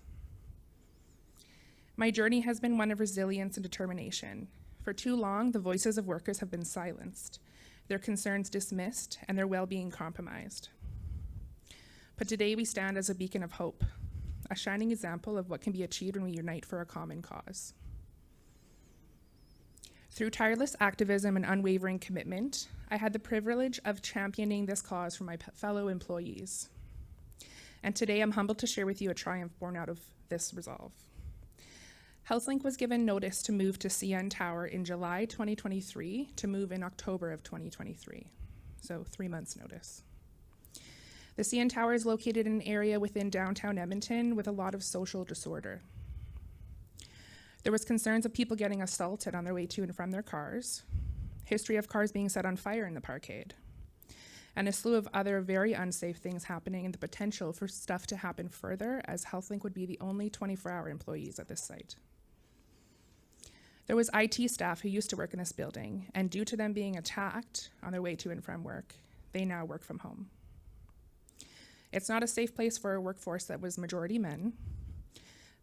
My journey has been one of resilience and determination. For too long, the voices of workers have been silenced, their concerns dismissed, and their well-being compromised. But today we stand as a beacon of hope, a shining example of what can be achieved when we unite for a common cause. Through tireless activism and unwavering commitment, I had the privilege of championing this cause for my fellow employees. And today I'm humbled to share with you a triumph born out of this resolve. HealthLink was given notice to move to CN Tower in July 2023 to move in October of 2023, so 3 months notice. The CN Tower is located in an area within downtown Edmonton with a lot of social disorder. There was concerns of people getting assaulted on their way to and from their cars, history of cars being set on fire in the parkade, and a slew of other very unsafe things happening and the potential for stuff to happen further, as HealthLink would be the only 24-hour employees at this site. There was IT staff who used to work in this building, and due to them being attacked on their way to and from work, they now work from home. It's not a safe place for a workforce that was majority men,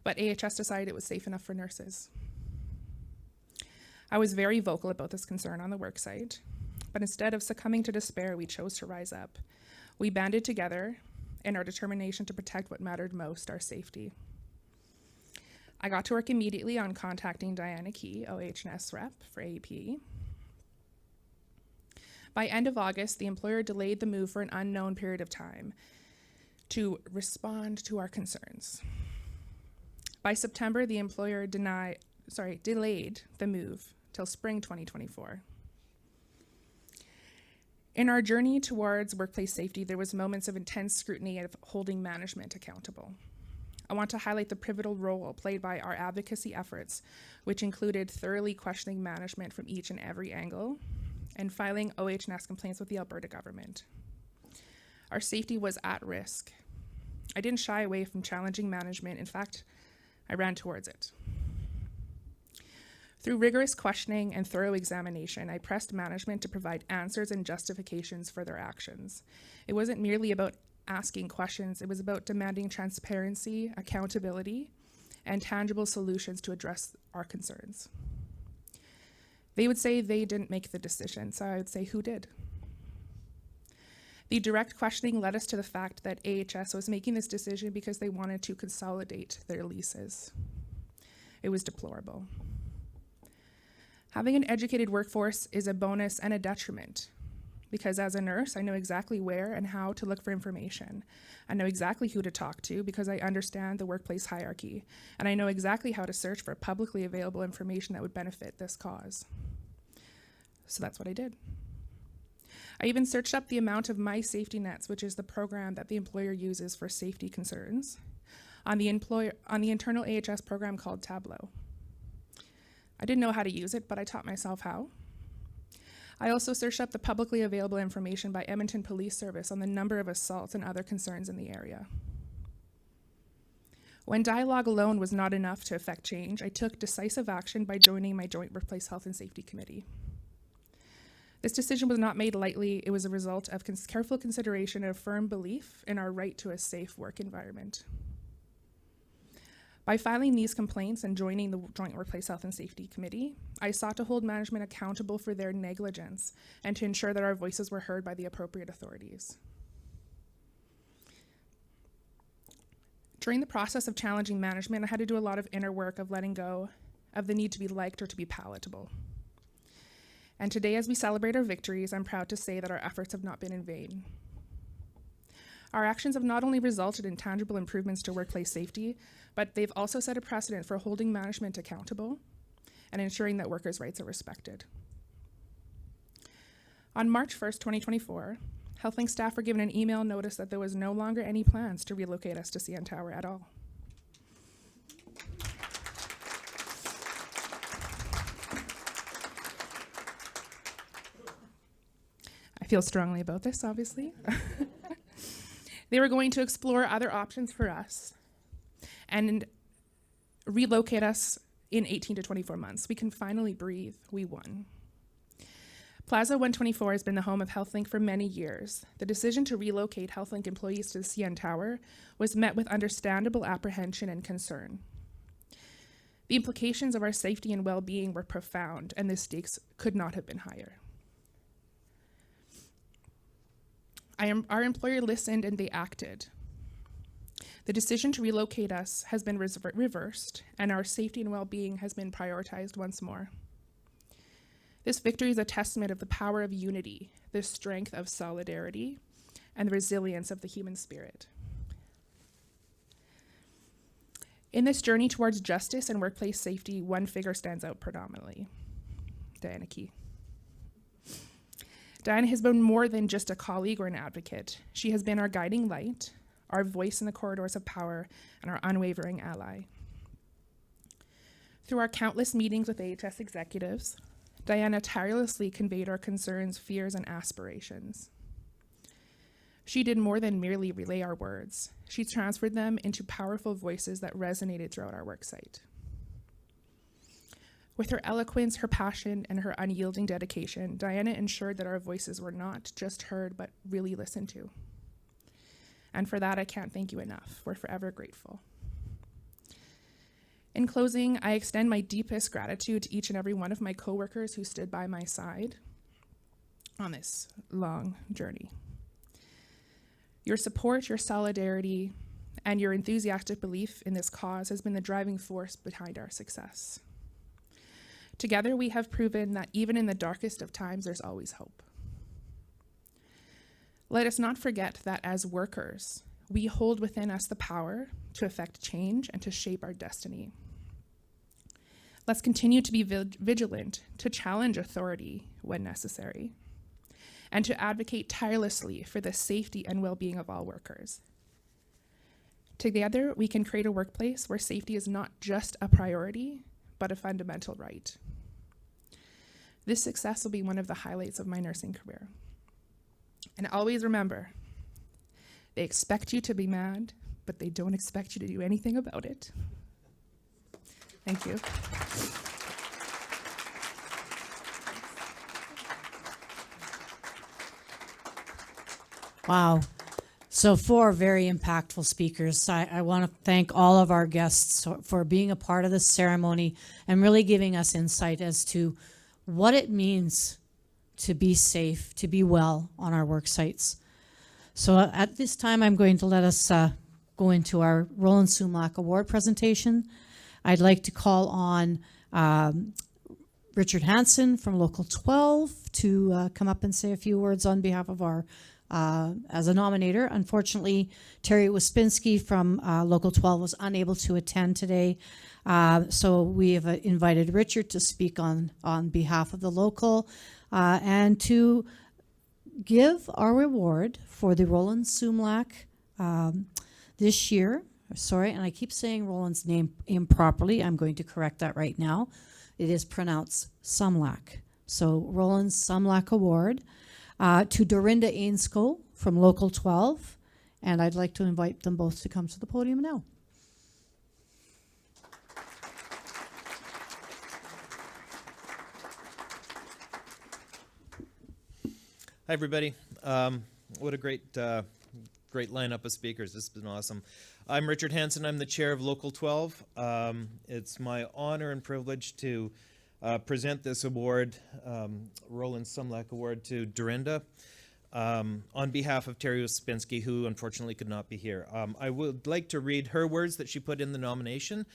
but AHS decided it was safe enough for nurses. I was very vocal about this concern on the worksite, but instead of succumbing to despair, we chose to rise up. We banded together in our determination to protect what mattered most, our safety. I got to work immediately on contacting Diana Key, OH&S rep for AUPE. By end of August, the employer delayed the move for an unknown period of time to respond to our concerns. By September, the employer delayed the move till spring 2024. In our journey towards workplace safety, there was moments of intense scrutiny of holding management accountable. I want to highlight the pivotal role played by our advocacy efforts, which included thoroughly questioning management from each and every angle and filing OH&S complaints with the Alberta government. Our safety was at risk. I didn't shy away from challenging management. In fact, I ran towards it. Through rigorous questioning and thorough examination, I pressed management to provide answers and justifications for their actions. It wasn't merely about asking questions, it was about demanding transparency, accountability, and tangible solutions to address our concerns. They would say they didn't make the decision, so I would say, who did? The direct questioning led us to the fact that AHS was making this decision because they wanted to consolidate their leases. It was deplorable. Having an educated workforce is a bonus and a detriment, because as a nurse, I know exactly where and how to look for information. I know exactly who to talk to because I understand the workplace hierarchy, and I know exactly how to search for publicly available information that would benefit this cause. So that's what I did. I even searched up the amount of My Safety Nets, which is the program that the employer uses for safety concerns, on the internal AHS program called Tableau. I didn't know how to use it, but I taught myself how. I also searched up the publicly available information by Edmonton Police Service on the number of assaults and other concerns in the area. When dialogue alone was not enough to effect change, I took decisive action by joining my Joint Workplace Health and Safety Committee. This decision was not made lightly. It was a result of careful consideration and a firm belief in our right to a safe work environment. By filing these complaints and joining the Joint Workplace Health and Safety Committee, I sought to hold management accountable for their negligence and to ensure that our voices were heard by the appropriate authorities. During the process of challenging management, I had to do a lot of inner work of letting go of the need to be liked or to be palatable. And today, as we celebrate our victories, I'm proud to say that our efforts have not been in vain. Our actions have not only resulted in tangible improvements to workplace safety, but they've also set a precedent for holding management accountable and ensuring that workers' rights are respected. On March 1st, 2024, HealthLink staff were given an email notice that there was no longer any plans to relocate us to CN Tower at all. I feel strongly about this, obviously. They were going to explore other options for us and relocate us in 18 to 24 months. We can finally breathe. We won. Plaza 124 has been the home of HealthLink for many years. The decision to relocate HealthLink employees to the CN Tower was met with understandable apprehension and concern. The implications of our safety and well-being were profound, and the stakes could not have been higher. Our employer listened and they acted. The decision to relocate us has been reversed, and our safety and well-being has been prioritized once more. This victory is a testament of the power of unity, the strength of solidarity, and the resilience of the human spirit. In this journey towards justice and workplace safety, one figure stands out predominantly: Diana Key. Diana has been more than just a colleague or an advocate. She has been our guiding light, our voice in the corridors of power, and our unwavering ally. Through our countless meetings with AHS executives, Diana tirelessly conveyed our concerns, fears, and aspirations. She did more than merely relay our words. She transferred them into powerful voices that resonated throughout our worksite. With her eloquence, her passion, and her unyielding dedication, Diana ensured that our voices were not just heard, but really listened to. And for that, I can't thank you enough. We're forever grateful. In closing, I extend my deepest gratitude to each and every one of my coworkers who stood by my side on this long journey. Your support, your solidarity, and your enthusiastic belief in this cause has been the driving force behind our success. Together, we have proven that even in the darkest of times, there's always hope. Let us not forget that as workers, we hold within us the power to effect change and to shape our destiny. Let's continue to be vigilant, to challenge authority when necessary, and to advocate tirelessly for the safety and well-being of all workers. Together, we can create a workplace where safety is not just a priority, but a fundamental right. This success will be one of the highlights of my nursing career. And always remember, they expect you to be mad, but they don't expect you to do anything about it. Thank you. Wow. So 4 very impactful speakers. I want to thank all of our guests for being a part of this ceremony and really giving us insight as to what it means to be safe, to be well on our work sites. So at this time, I'm going to let us go into our Roland Sumlak Award presentation. I'd like to call on Richard Hansen from Local 12 to come up and say a few words on behalf of our as a nominator. Unfortunately, Terry Waspinski from Local 12 was unable to attend today. So we have invited Richard to speak on behalf of the local and to give our reward for the Roland Sumlak this year. Sorry, and I keep saying Roland's name improperly. I'm going to correct that right now. It is pronounced Sumlak. So Roland Sumlak Award to Dorinda Ainscoe from Local 12. And I'd like to invite them both to come to the podium now. Hi, everybody. What a great lineup of speakers. This has been awesome. I'm Richard Hansen. I'm the chair of Local 12. It's my honor and privilege to present this award, Roland Sumlak Award, to Dorinda on behalf of Terry Waspinski, who unfortunately could not be here. I would like to read her words that she put in the nomination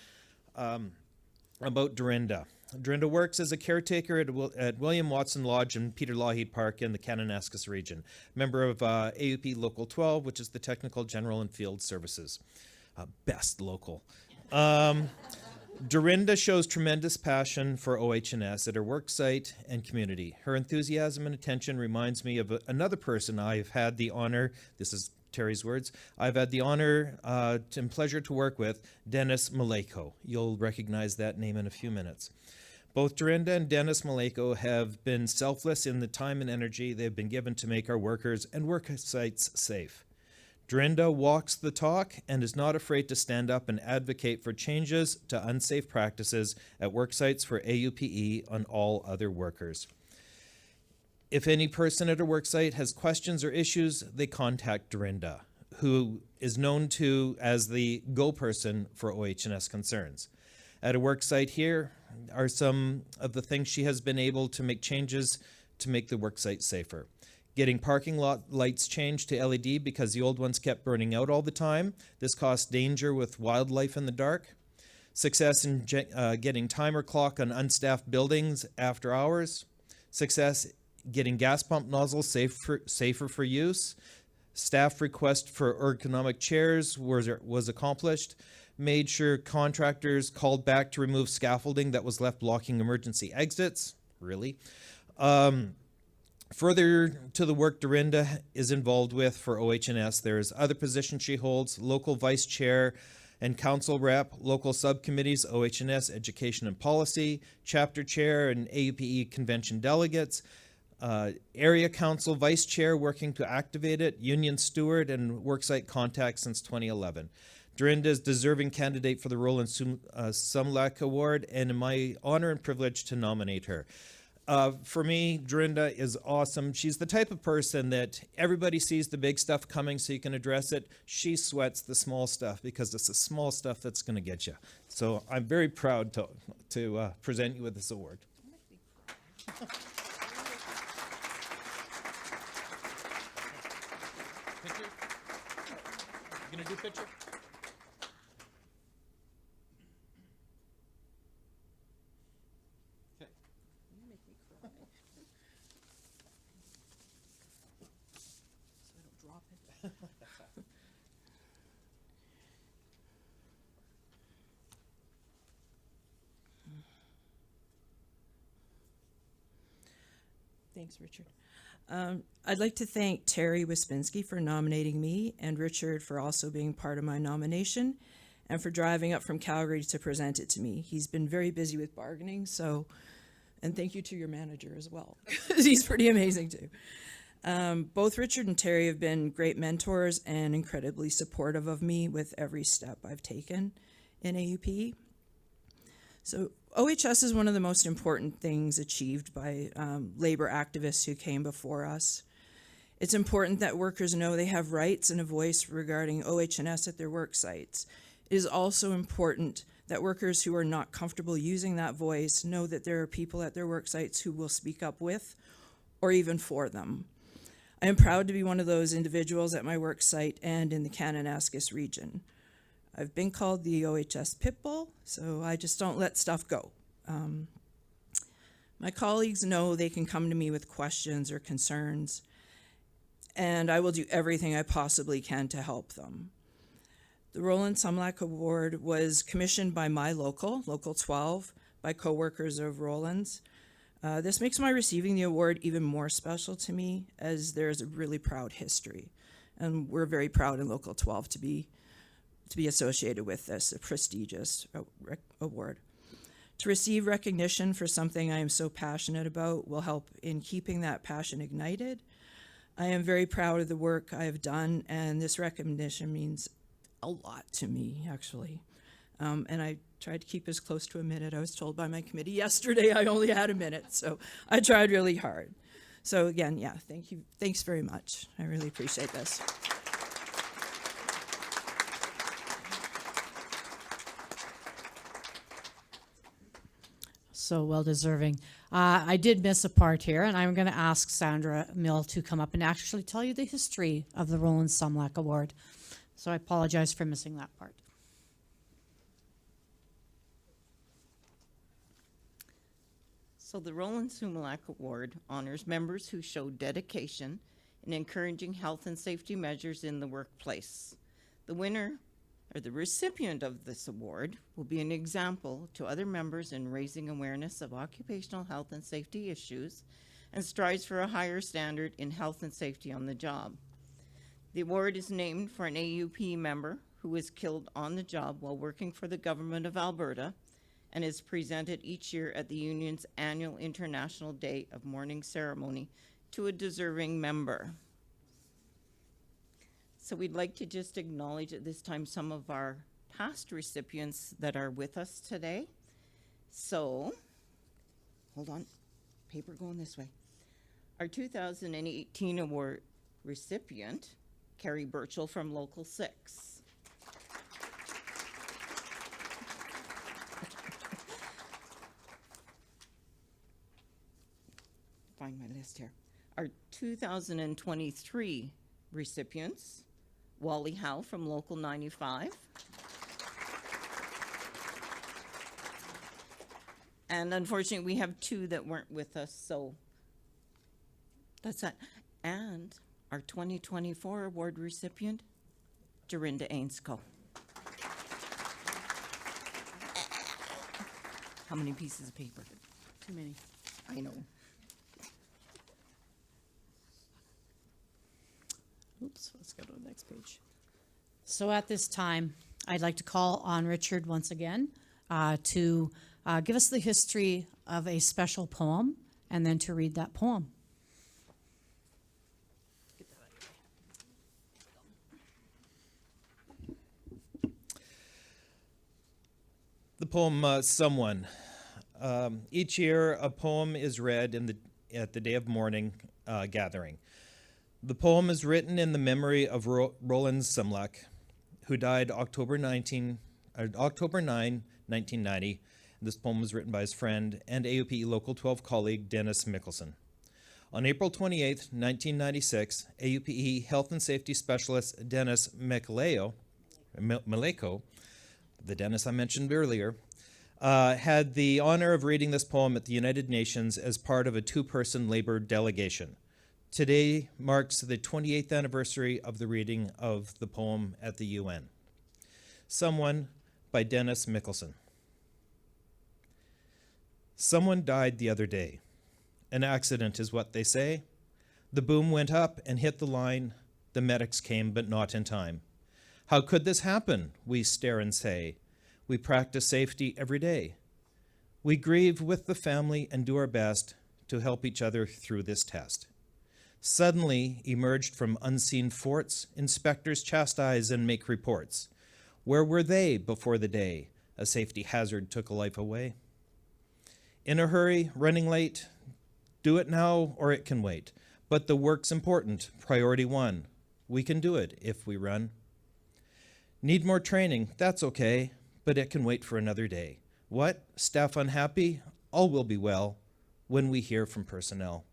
about Dorinda. Dorinda works as a caretaker at William Watson Lodge in Peter Lougheed Park in the Kananaskis region, member of AUPE Local 12, which is the Technical General and Field Services. Best local. Dorinda shows tremendous passion for OH&S at her work site and community. Her enthusiasm and attention reminds me of another person I've had the honor, this is Terry's words, I've had the honor and pleasure to work with, Dennis Maleko. You'll recognize that name in a few minutes. Both Dorinda and Dennis Maleko have been selfless in the time and energy they've been given to make our workers and work sites safe. Dorinda walks the talk and is not afraid to stand up and advocate for changes to unsafe practices at work sites for AUPE on all other workers. If any person at a work site has questions or issues, they contact Dorinda, who is known to as the go person for OH&S concerns. At a work site here are some of the things she has been able to make changes to make the work site safer. Getting parking lot lights changed to LED because the old ones kept burning out all the time. This caused danger with wildlife in the dark. Success in getting timer clock on unstaffed buildings after hours. Success getting gas pump nozzles safer for use. Staff request for ergonomic chairs was accomplished. Made sure contractors called back to remove scaffolding that was left blocking emergency exits. Really? Further to the work Dorinda is involved with for OH&S, there's other positions she holds: local vice chair and council rep, local subcommittees, OH&S, education and policy, chapter chair and AUPE convention delegates, area council vice chair working to activate it, union steward, and worksite contact since 2011. Dorinda is deserving candidate for the Roland Sumlak Award, and in my honor and privilege to nominate her. For me, Dorinda is awesome. She's the type of person that everybody sees the big stuff coming so you can address it. She sweats the small stuff because it's the small stuff that's going to get you. So I'm very proud to present you with this award. Picture? You going to do picture? Thanks, Richard. I'd like to thank Terry Wispinski for nominating me, and Richard for also being part of my nomination, and for driving up from Calgary to present it to me. He's been very busy with bargaining, and thank you to your manager as well. He's pretty amazing too. Both Richard and Terry have been great mentors and incredibly supportive of me with every step I've taken in AUPE. So OHS is one of the most important things achieved by labor activists who came before us. It's important that workers know they have rights and a voice regarding OH&S at their work sites. It is also important that workers who are not comfortable using that voice know that there are people at their work sites who will speak up with or even for them. I am proud to be one of those individuals at my work site and in the Kananaskis region. I've been called the OHS Pitbull, so I just don't let stuff go. My colleagues know they can come to me with questions or concerns, and I will do everything I possibly can to help them. The Roland Sumlak Award was commissioned by my Local 12, by coworkers of Roland's. This makes my receiving the award even more special to me, as there's a really proud history, and we're very proud in Local 12 to be associated with this, a prestigious award. To receive recognition for something I am so passionate about will help in keeping that passion ignited. I am very proud of the work I have done, and this recognition means a lot to me, actually. And I tried to keep as close to a minute. I was told by my committee yesterday I only had a minute, so I tried really hard. So again, yeah, thank you. Thanks very much. I really appreciate this. So well deserving. I did miss a part here, and I'm going to ask Sandra Mill to come up and actually tell you the history of the Roland Sumlak Award. So I apologize for missing that part. So the Roland Sumlak Award honors members who show dedication in encouraging health and safety measures in the workplace. The winner, or the recipient of this award, will be an example to other members in raising awareness of occupational health and safety issues and strives for a higher standard in health and safety on the job. The award is named for an AUPE member who was killed on the job while working for the government of Alberta, and is presented each year at the union's annual International Day of Mourning ceremony to a deserving member. So we'd like to just acknowledge at this time some of our past recipients that are with us today. So, hold on, paper going this way. Our 2018 award recipient, Carrie Burchell from Local 6. Find my list here. Our 2023 recipients, Wally Howe from Local 95. And unfortunately, we have two that weren't with us, so that's that. And our 2024 award recipient, Dorinda Ainscoe. How many pieces of paper? Too many. I know. Oops, let's go to the next page. So at this time, I'd like to call on Richard once again to give us the history of a special poem and then to read that poem. The poem, Someone. Each year, a poem is read at the Day of Mourning gathering. The poem is written in the memory of Roland Simlak, who died October 9, 1990. This poem was written by his friend and AUPE Local 12 colleague, Dennis Mickelson. On April 28, 1996, AUPE Health and Safety Specialist Dennis Maleko, the Dennis I mentioned earlier, had the honor of reading this poem at the United Nations as part of a two-person labor delegation. Today marks the 28th anniversary of the reading of the poem at the UN. Someone by Dennis Mickelson. Someone died the other day. An accident is what they say. The boom went up and hit the line. The medics came, but not in time. How could this happen? We stare and say. We practice safety every day. We grieve with the family and do our best to help each other through this test. Suddenly emerged from unseen forts, inspectors chastise and make reports. Where were they before the day a safety hazard took a life away? In a hurry, running late, do it now or it can wait. But the work's important, priority one. We can do it if we run. Need more training, that's okay, but it can wait for another day. What? Staff unhappy? All will be well when we hear from personnel.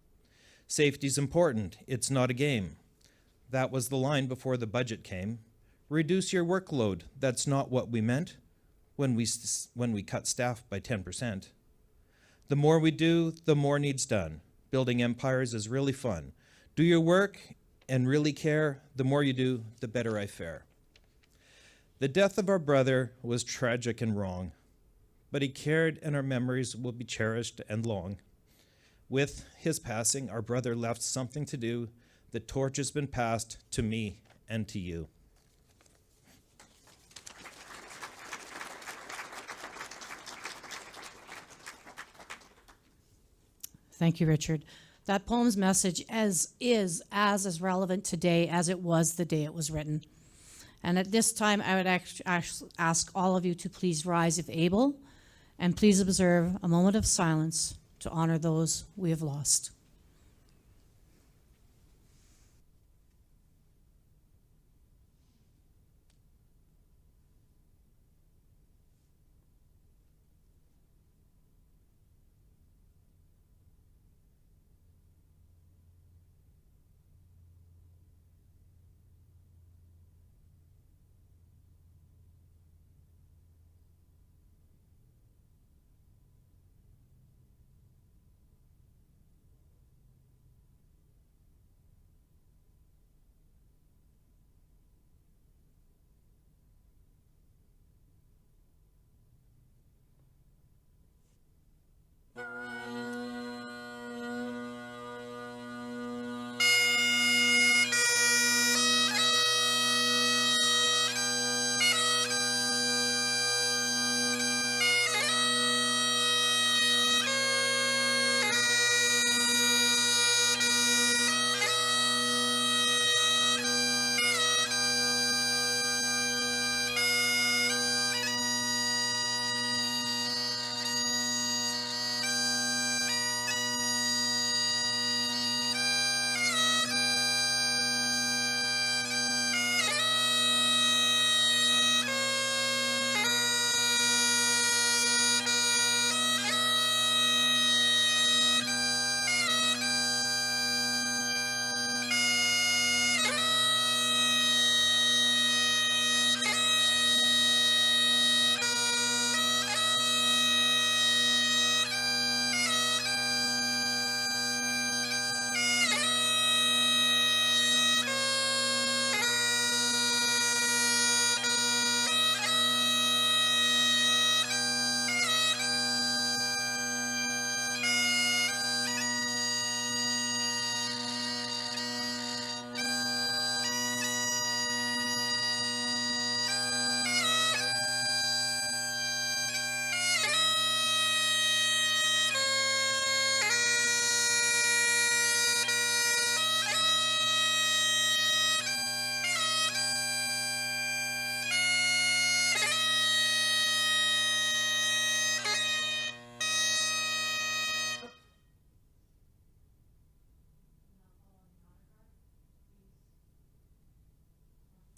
Safety's important, it's not a game. That was the line before the budget came. Reduce your workload, that's not what we meant when we cut staff by 10%. The more we do, the more needs done. Building empires is really fun. Do your work and really care. The more you do, the better I fare. The death of our brother was tragic and wrong, but he cared and our memories will be cherished and long. With his passing, our brother left something to do. The torch has been passed to me and to you. Thank you, Richard. That poem's message is as relevant today as it was the day it was written. And at this time, I would ask all of you to please rise if able, and please observe a moment of silence to honor those we have lost.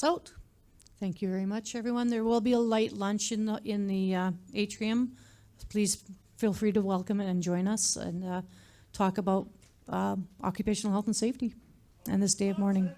Out. Thank you very much, everyone. There will be a light lunch in the atrium. Please feel free to welcome and join us and talk about occupational health and safety and this day of mourning.